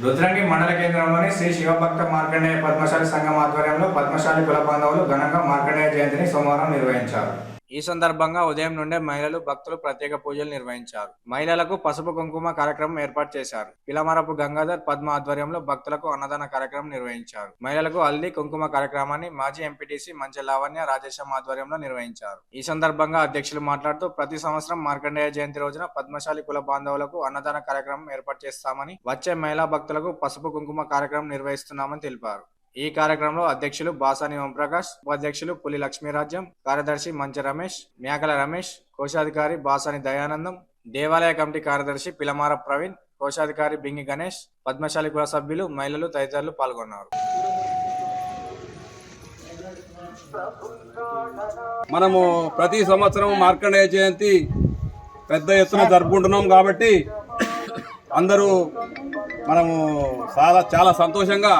రుద్రంగి మండల కేంద్రంలోని శ్రీ శివభక్త మార్కండేయ పద్మశాలి సంఘం ఆధ్వర్యంలో పద్మశాలి కుల బాంధవులు ఘనంగా మార్కండేయ జయంతిని సోమవారం నిర్వహించారు. ఈ సందర్భంగా ఉదయం నుండే మహిళలు భక్తులు ప్రత్యేక పూజలు నిర్వహించారు. మహిళలకు పసుపు కుంకుమ కార్యక్రమం ఏర్పాటు చేశారు. పిలమరపు గంగాధర్ పద్మ ఆధ్వర్యంలో భక్తులకు అన్నదాన కార్యక్రమం నిర్వహించారు. మహిళలకు హల్దీ కుంకుమ కార్యక్రమాన్ని మాజీ ఎంపీటీసీ మంచె లావణ్య రాజేశం ఆధ్వర్యంలో నిర్వహించారు. ఈ సందర్భంగా అధ్యక్షులు మాట్లాడుతూ ప్రతి సంవత్సరం మార్కండేయ జయంతి రోజున పద్మశాలి కుల బాంధవులకు అన్నదాన కార్యక్రమం ఏర్పాటు చేస్తామని, వచ్చే మహిళా భక్తులకు పసుపు కుంకుమ కార్యక్రమం నిర్వహిస్తున్నామని తెలిపారు. ఈ కార్యక్రమంలో అధ్యక్షులు బాసాని ఓంప్రకాష్, ఉపాధ్యక్షులు పులి లక్ష్మీరాజ్యం, కార్యదర్శి మంచె రమేష్, మేకల రమేష్, కోశాధికారి బాసాని దయానందం, దేవాలయ కమిటీ కార్యదర్శి పిలమార ప్రవీణ్, కోశాధికారి బింగి గణేష్, పద్మశాలి కుల సభ్యులు, మహిళలు తదితరులు పాల్గొన్నారు. మనము ప్రతి సంవత్సరం మార్కండేయ జయంతి పెద్ద ఎత్తున జరుపుకుంటున్నాం కాబట్టి అందరూ మనము చాలా సంతోషంగా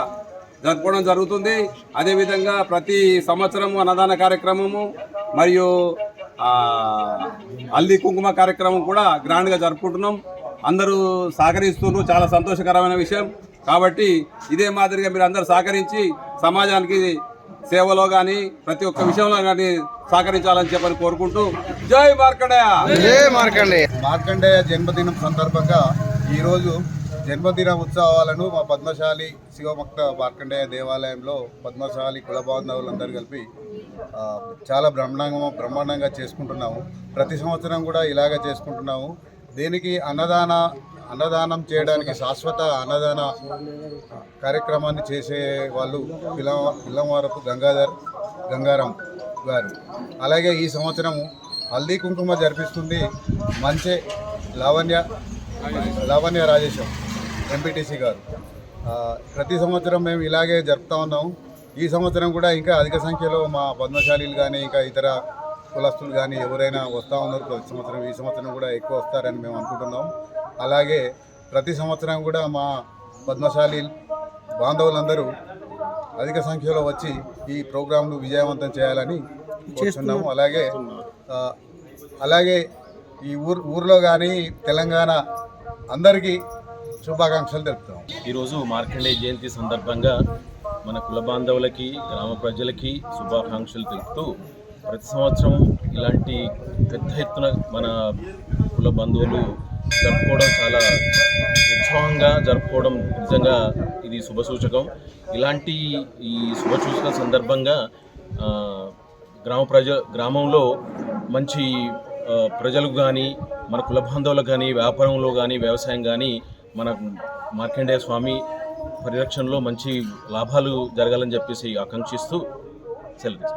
జరుపుకోవడం జరుగుతుంది. అదేవిధంగా ప్రతి సంవత్సరం అన్నదాన కార్యక్రమము మరియు హల్దీ కుంకుమ కార్యక్రమం కూడా గ్రాండ్గా జరుపుకుంటున్నాం. అందరూ సహకరిస్తున్నారు, చాలా సంతోషకరమైన విషయం. కాబట్టి ఇదే మాదిరిగా మీరు అందరూ సహకరించి సమాజానికి సేవలో కానీ ప్రతి ఒక్క విషయంలో కానీ సహకరించాలని చెప్పని కోరుకుంటూ జై మార్కండేయ. జై మార్కండేయ. మార్కండేయ జన్మదినం సందర్భంగా ఈరోజు జన్మదిన ఉత్సవాలను మా పద్మశాలి శివభక్త మార్కండేయ దేవాలయంలో పద్మశాలి కుల బాంధవులందరూ కలిపి చాలా బ్రహ్మాండంగా చేసుకుంటున్నాము. ప్రతి సంవత్సరం కూడా ఇలాగే చేసుకుంటున్నాము. దీనికి అన్నదానం చేయడానికి శాశ్వత అన్నదాన కార్యక్రమాన్ని చేసే వాళ్ళు పిల్లవారపు గంగారాం గారు. అలాగే ఈ సంవత్సరం హల్దీ కుంకుమ జరిపిస్తుంది మంచె లావణ్య రాజేశం ఎంపీటీసీ గారు. ప్రతి సంవత్సరం మేము ఇలాగే జరుపుతూ ఉన్నాము. ఈ సంవత్సరం కూడా ఇంకా అధిక సంఖ్యలో మా పద్మశాలీలు కానీ ఇంకా ఇతర కులస్తులు కానీ ఎవరైనా వస్తూ ఉన్నారు ప్రతి సంవత్సరం. ఈ సంవత్సరం కూడా ఎక్కువ వస్తారని మేము అనుకుంటున్నాం. అలాగే ప్రతి సంవత్సరం కూడా మా పద్మశాలి బాంధవులందరూ అధిక సంఖ్యలో వచ్చి ఈ ప్రోగ్రాంను విజయవంతం చేయాలని కోరుతున్నాము. అలాగే ఈ ఊర్లో కానీ తెలంగాణ అందరికీ శుభాకాంక్షలు తెలుపుతాం. ఈరోజు మార్కండేయ జయంతి సందర్భంగా మన కుల బాంధవులకి, గ్రామ ప్రజలకి శుభాకాంక్షలు తెలుపుతూ ప్రతి సంవత్సరం ఇలాంటి పెద్ద ఎత్తున మన కుల బంధువులు జరుపుకోవడం చాలా ఉత్సాహంగా జరుపుకోవడం నిజంగా ఇది శుభసూచకం. ఇలాంటి ఈ శుభసూచక సందర్భంగా గ్రామంలో మంచి ప్రజలకు కానీ, మన కుల బాంధవులకు కానీ, వ్యాపారంలో కానీ, వ్యవసాయం కానీ మన మార్కండేయ స్వామి పరిరక్షణలో మంచి లాభాలు జరగాలని చెప్పేసి ఆకాంక్షిస్తూ సెలవు.